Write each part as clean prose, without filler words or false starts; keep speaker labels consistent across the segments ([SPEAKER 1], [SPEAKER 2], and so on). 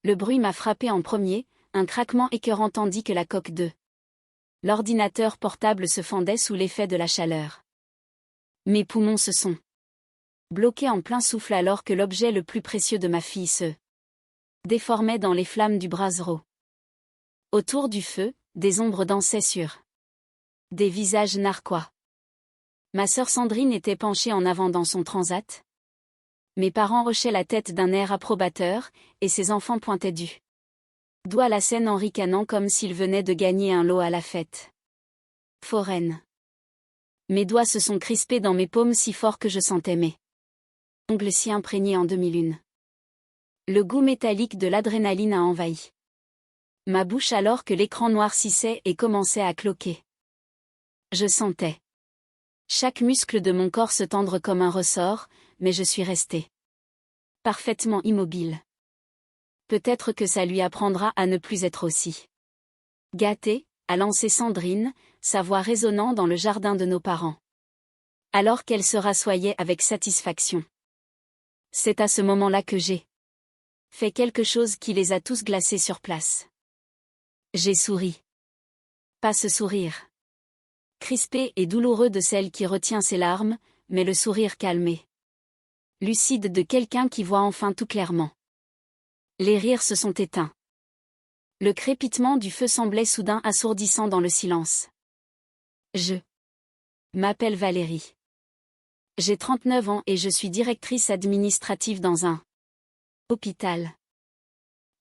[SPEAKER 1] Le bruit m'a frappé en premier, un craquement écœurant tandis que la coque de l'ordinateur portable se fendait sous l'effet de la chaleur. Mes poumons se sont bloqués en plein souffle alors que l'objet le plus précieux de ma fille se déformait dans les flammes du brasero. Autour du feu, des ombres dansaient sur des visages narquois. Ma sœur Sandrine était penchée en avant dans son transat. Mes parents hochaient la tête d'un air approbateur, et ses enfants pointaient du doigt la scène en ricanant comme s'ils venaient de gagner un lot à la fête foraine. Mes doigts se sont crispés dans mes paumes si fort que je sentais mes ongles si imprégnés en demi-lune. Le goût métallique de l'adrénaline a envahi ma bouche alors que l'écran noircissait et commençait à cloquer. Je sentais chaque muscle de mon corps se tendre comme un ressort, mais je suis restée parfaitement immobile. Peut-être que ça lui apprendra à ne plus être aussi gâtée, a lancé Sandrine, sa voix résonnant dans le jardin de nos parents. Alors qu'elle se rassoyait avec satisfaction. C'est à ce moment-là que j'ai fait quelque chose qui les a tous glacés sur place. J'ai souri. Pas ce sourire crispé et douloureux de celle qui retient ses larmes, mais le sourire calmé, lucide de quelqu'un qui voit enfin tout clairement. Les rires se sont éteints. Le crépitement du feu semblait soudain assourdissant dans le silence. Je m'appelle Valérie. J'ai 39 ans et je suis directrice administrative dans un hôpital.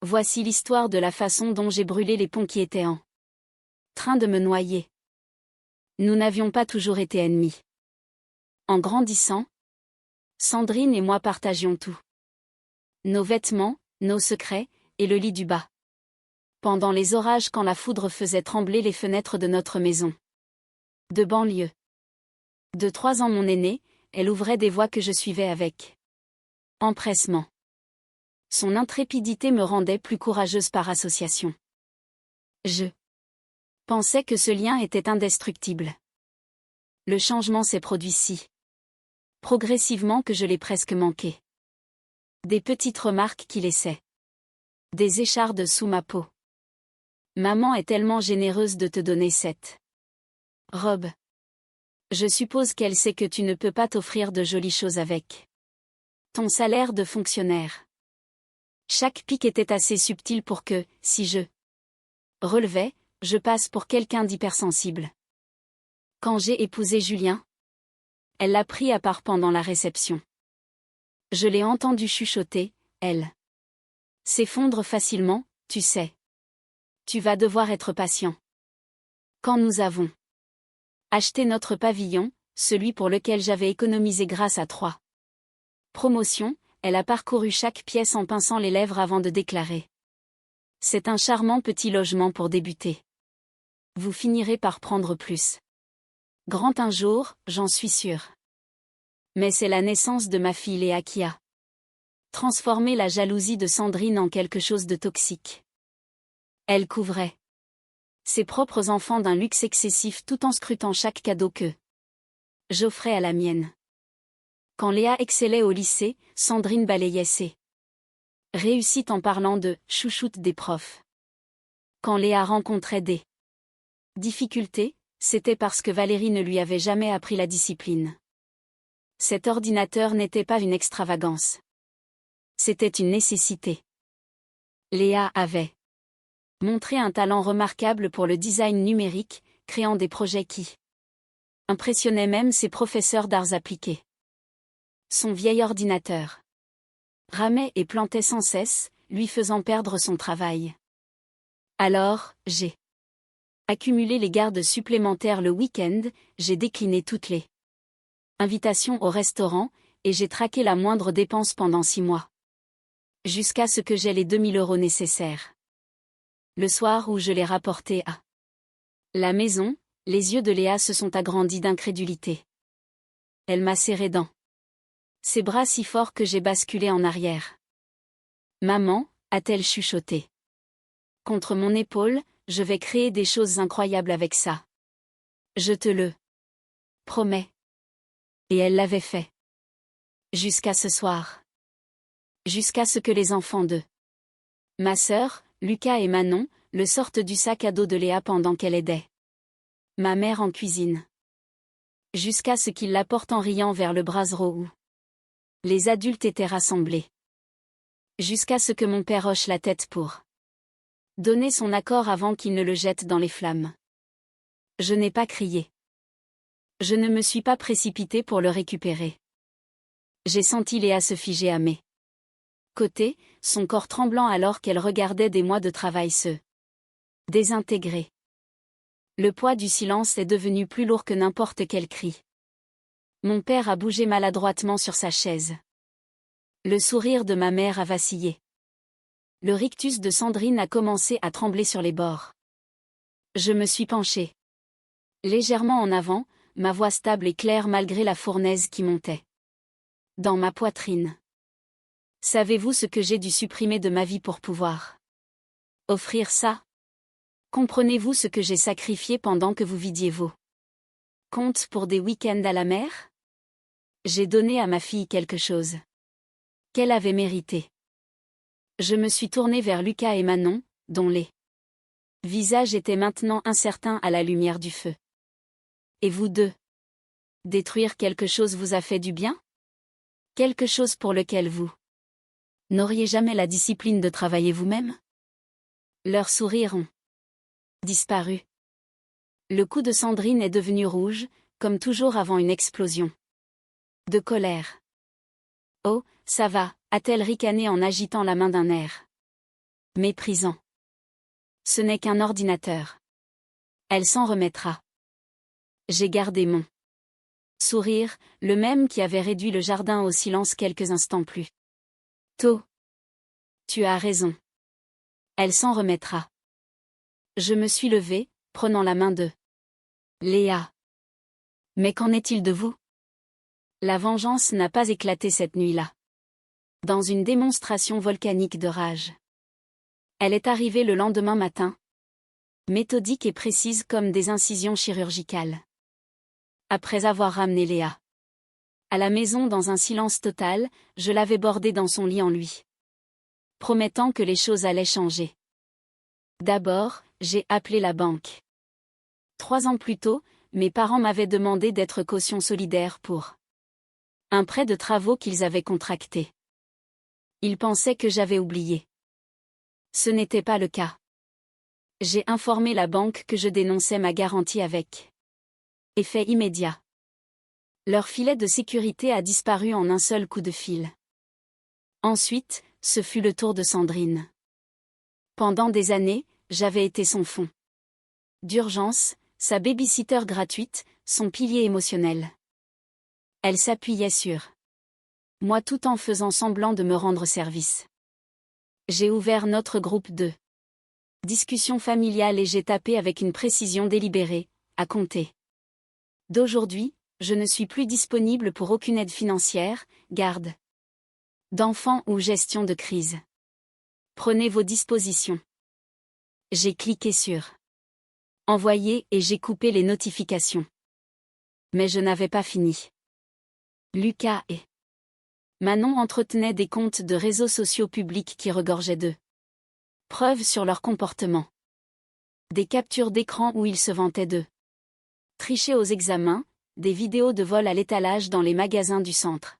[SPEAKER 1] Voici l'histoire de la façon dont j'ai brûlé les ponts qui étaient en train de me noyer. Nous n'avions pas toujours été ennemis. En grandissant, Sandrine et moi partagions tout. Nos vêtements, nos secrets, et le lit du bas. Pendant les orages quand la foudre faisait trembler les fenêtres de notre maison de banlieue. De 3 ans mon aînée, elle ouvrait des voies que je suivais avec empressement. Son intrépidité me rendait plus courageuse par association. Je pensais que ce lien était indestructible. Le changement s'est produit si progressivement que je l'ai presque manqué. Des petites remarques qui laissaient des échardes sous ma peau. Maman est tellement généreuse de te donner cette robe. Je suppose qu'elle sait que tu ne peux pas t'offrir de jolies choses avec ton salaire de fonctionnaire. Chaque pic était assez subtil pour que, si je relevais, je passe pour quelqu'un d'hypersensible. Quand j'ai épousé Julien, elle l'a pris à part pendant la réception. Je l'ai entendu chuchoter, elle s'effondre facilement, tu sais. Tu vas devoir être patient. Quand nous avons acheté notre pavillon, celui pour lequel j'avais économisé grâce à 3 promotions, elle a parcouru chaque pièce en pinçant les lèvres avant de déclarer. C'est un charmant petit logement pour débuter. Vous finirez par prendre plus grand un jour, j'en suis sûre. Mais c'est la naissance de ma fille Léa qui a transformé la jalousie de Sandrine en quelque chose de toxique. Elle couvrait ses propres enfants d'un luxe excessif tout en scrutant chaque cadeau que j'offrais à la mienne. Quand Léa excellait au lycée, Sandrine balayait ses réussites en parlant de « chouchoute des profs ». Quand Léa rencontrait des difficultés, c'était parce que Valérie ne lui avait jamais appris la discipline. Cet ordinateur n'était pas une extravagance. C'était une nécessité. Léa avait montré un talent remarquable pour le design numérique, créant des projets qui impressionnaient même ses professeurs d'arts appliqués. Son vieil ordinateur ramait et plantait sans cesse, lui faisant perdre son travail. Alors, j'ai accumulé les gardes supplémentaires le week-end, j'ai décliné toutes les invitations au restaurant, et j'ai traqué la moindre dépense pendant 6 mois. Jusqu'à ce que j'aie les 2000 € nécessaires. Le soir où je l'ai rapporté à la maison, les yeux de Léa se sont agrandis d'incrédulité. Elle m'a serré dans ses bras si fort que j'ai basculé en arrière. Maman, a-t-elle chuchoté. Contre mon épaule, je vais créer des choses incroyables avec ça. Je te le promets. Et elle l'avait fait. Jusqu'à ce soir. Jusqu'à ce que les enfants de Ma sœur, Lucas et Manon, le sortent du sac à dos de Léa pendant qu'elle aidait ma mère en cuisine. Jusqu'à ce qu'ils la portent en riant vers le brasero où les adultes étaient rassemblés. Jusqu'à ce que mon père hoche la tête pour donner son accord avant qu'il ne le jette dans les flammes. Je n'ai pas crié. Je ne me suis pas précipitée pour le récupérer. J'ai senti Léa se figer à mes côtés, son corps tremblant alors qu'elle regardait des mois de travail se désintégrer. Le poids du silence est devenu plus lourd que n'importe quel cri. Mon père a bougé maladroitement sur sa chaise. Le sourire de ma mère a vacillé. Le rictus de Sandrine a commencé à trembler sur les bords. Je me suis penchée légèrement en avant, ma voix stable et claire malgré la fournaise qui montait dans ma poitrine. Savez-vous ce que j'ai dû supprimer de ma vie pour pouvoir offrir ça? Comprenez-vous ce que j'ai sacrifié pendant que vous vidiez vos comptes pour des week-ends à la mer? J'ai donné à ma fille quelque chose qu'elle avait mérité. Je me suis tournée vers Lucas et Manon, dont les visages étaient maintenant incertains à la lumière du feu. Et vous deux? Détruire quelque chose vous a fait du bien? Quelque chose pour lequel vous n'auriez jamais la discipline de travailler vous-même? Leurs sourires ont disparu. Le cou de Sandrine est devenu rouge, comme toujours avant une explosion de colère. Oh, ça va, a-t-elle ricané en agitant la main d'un air méprisant. Ce n'est qu'un ordinateur. Elle s'en remettra. J'ai gardé mon sourire, le même qui avait réduit le jardin au silence quelques instants plus tôt. Tu as raison. Elle s'en remettra. Je me suis levée, prenant la main de Léa. Mais qu'en est-il de vous? La vengeance n'a pas éclaté cette nuit-là. Dans une démonstration volcanique de rage. Elle est arrivée le lendemain matin. Méthodique et précise comme des incisions chirurgicales. Après avoir ramené Léa à la maison dans un silence total, je l'avais bordée dans son lit en lui promettant que les choses allaient changer. D'abord, j'ai appelé la banque. 3 ans plus tôt, mes parents m'avaient demandé d'être caution solidaire pour un prêt de travaux qu'ils avaient contracté. Ils pensaient que j'avais oublié. Ce n'était pas le cas. J'ai informé la banque que je dénonçais ma garantie avec effet immédiat. Leur filet de sécurité a disparu en un seul coup de fil. Ensuite, ce fut le tour de Sandrine. Pendant des années, j'avais été son fonds d'urgence, sa baby-sitter gratuite, son pilier émotionnel. Elle s'appuyait sur moi tout en faisant semblant de me rendre service. J'ai ouvert notre groupe de discussion familiale et j'ai tapé avec une précision délibérée, à compter d'aujourd'hui, je ne suis plus disponible pour aucune aide financière, garde d'enfants ou gestion de crise. Prenez vos dispositions. J'ai cliqué sur envoyer et j'ai coupé les notifications. Mais je n'avais pas fini. Lucas et Manon entretenaient des comptes de réseaux sociaux publics qui regorgeaient de preuves sur leur comportement. Des captures d'écran où ils se vantaient de tricher aux examens, des vidéos de vol à l'étalage dans les magasins du centre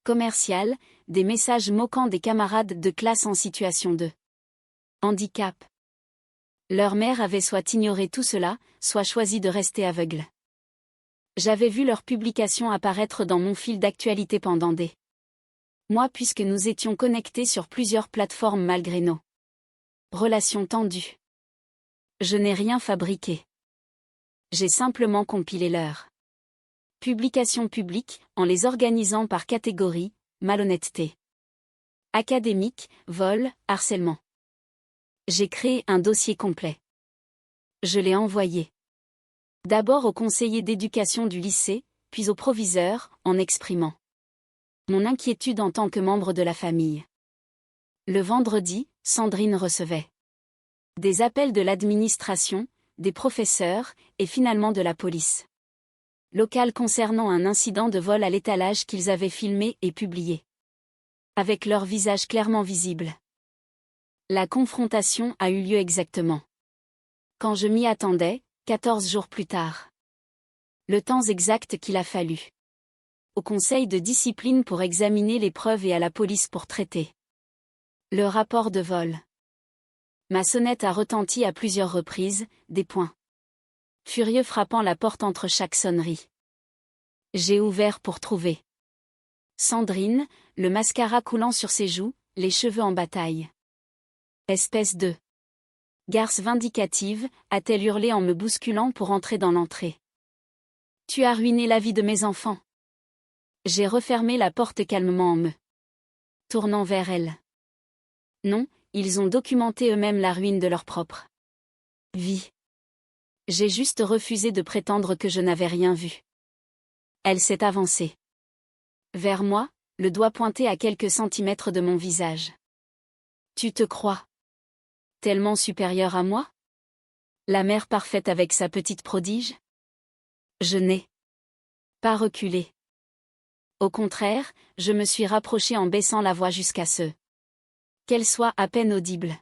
[SPEAKER 1] commercial, des messages moquant des camarades de classe en situation de handicap. Leur mère avait soit ignoré tout cela, soit choisi de rester aveugle. J'avais vu leurs publications apparaître dans mon fil d'actualité pendant des mois puisque nous étions connectés sur plusieurs plateformes malgré nos relations tendues. Je n'ai rien fabriqué. J'ai simplement compilé leurs publications publiques, en les organisant par catégorie, malhonnêteté académique, vol, harcèlement. J'ai créé un dossier complet. Je l'ai envoyé. D'abord au conseiller d'éducation du lycée, puis au proviseur, en exprimant mon inquiétude en tant que membre de la famille. Le vendredi, Sandrine recevait des appels de l'administration, des professeurs, et finalement de la police locale concernant un incident de vol à l'étalage qu'ils avaient filmé et publié. Avec leur visage clairement visible. La confrontation a eu lieu exactement quand je m'y attendais, 14 jours plus tard. Le temps exact qu'il a fallu au conseil de discipline pour examiner les preuves et à la police pour traiter le rapport de vol. Ma sonnette a retenti à plusieurs reprises, des poings furieux frappant la porte entre chaque sonnerie. J'ai ouvert pour trouver Sandrine, le mascara coulant sur ses joues, les cheveux en bataille. Espèce de garce vindicative, a-t-elle hurlé en me bousculant pour entrer dans l'entrée. Tu as ruiné la vie de mes enfants. J'ai refermé la porte calmement en me tournant vers elle. Non, ils ont documenté eux-mêmes la ruine de leur propre vie. J'ai juste refusé de prétendre que je n'avais rien vu. Elle s'est avancée vers moi, le doigt pointé à quelques centimètres de mon visage. Tu te crois tellement supérieure à moi? La mère parfaite avec sa petite prodige? Je n'ai pas reculé. Au contraire, je me suis rapprochée en baissant la voix jusqu'à ce qu'elle soit à peine audible.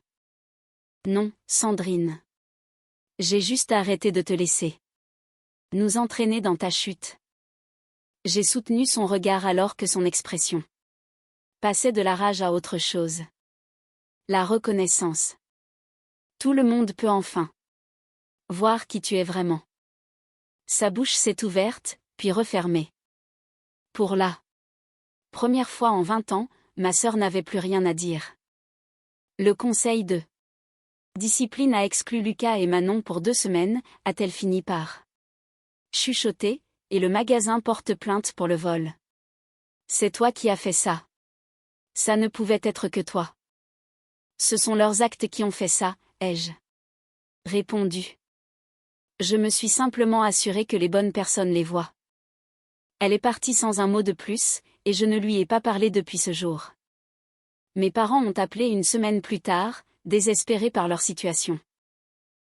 [SPEAKER 1] Non, Sandrine. J'ai juste arrêté de te laisser nous entraîner dans ta chute. J'ai soutenu son regard alors que son expression passait de la rage à autre chose. La reconnaissance. Tout le monde peut enfin voir qui tu es vraiment. Sa bouche s'est ouverte, puis refermée. Pour la première fois en 20 ans, ma sœur n'avait plus rien à dire. Le conseil de discipline a exclu Lucas et Manon pour 2 semaines, a-t-elle fini par chuchoter, et le magasin porte plainte pour le vol. C'est toi qui as fait ça. Ça ne pouvait être que toi. Ce sont leurs actes qui ont fait ça, ai-je répondu. Je me suis simplement assuré que les bonnes personnes les voient. Elle est partie sans un mot de plus, et je ne lui ai pas parlé depuis ce jour. Mes parents ont appelé une semaine plus tard, désespérés par leur situation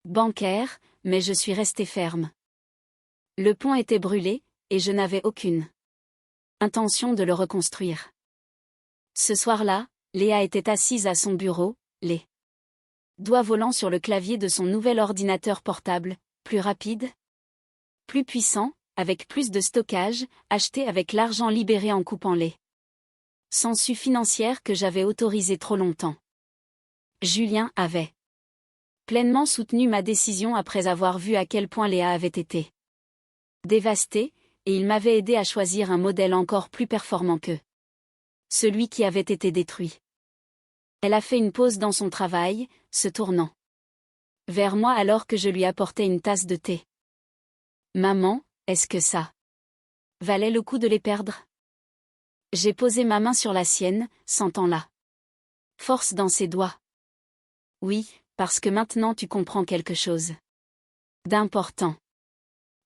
[SPEAKER 1] bancaire, mais je suis restée ferme. Le pont était brûlé, et je n'avais aucune intention de le reconstruire. Ce soir-là, Léa était assise à son bureau, les doigts volants sur le clavier de son nouvel ordinateur portable, plus rapide, plus puissant, avec plus de stockage, acheté avec l'argent libéré en coupant les sangsues financières que j'avais autorisées trop longtemps. Julien avait pleinement soutenu ma décision après avoir vu à quel point Léa avait été dévastée, et il m'avait aidé à choisir un modèle encore plus performant que celui qui avait été détruit. Elle a fait une pause dans son travail, se tournant vers moi alors que je lui apportais une tasse de thé. Maman, est-ce que ça valait le coup de les perdre? J'ai posé ma main sur la sienne, sentant la force dans ses doigts. Oui, parce que maintenant tu comprends quelque chose d'important.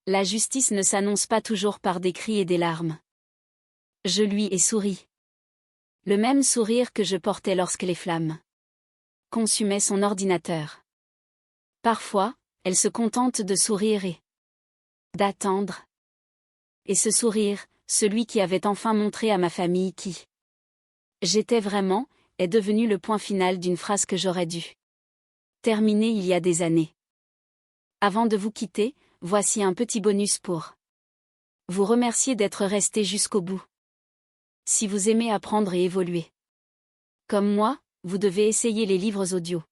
[SPEAKER 1] La justice ne s'annonce pas toujours par des cris et des larmes. Je lui ai souri. Le même sourire que je portais lorsque les flammes consumaient son ordinateur. Parfois, elle se contente de sourire et d'attendre. Et ce sourire, celui qui avait enfin montré à ma famille qui j'étais vraiment, est devenu le point final d'une phrase que j'aurais dû terminer il y a des années. Avant de vous quitter, voici un petit bonus pour vous remercier d'être resté jusqu'au bout. Si vous aimez apprendre et évoluer comme moi, vous devez essayer les livres audio.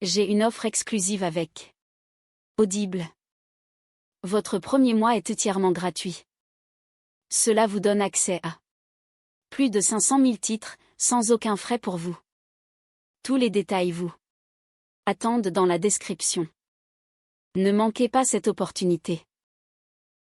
[SPEAKER 1] J'ai une offre exclusive avec Audible. Votre premier mois est entièrement gratuit. Cela vous donne accès à plus de 500 000 titres, sans aucun frais pour vous. Tous les détails vous attendent dans la description. Ne manquez pas cette opportunité.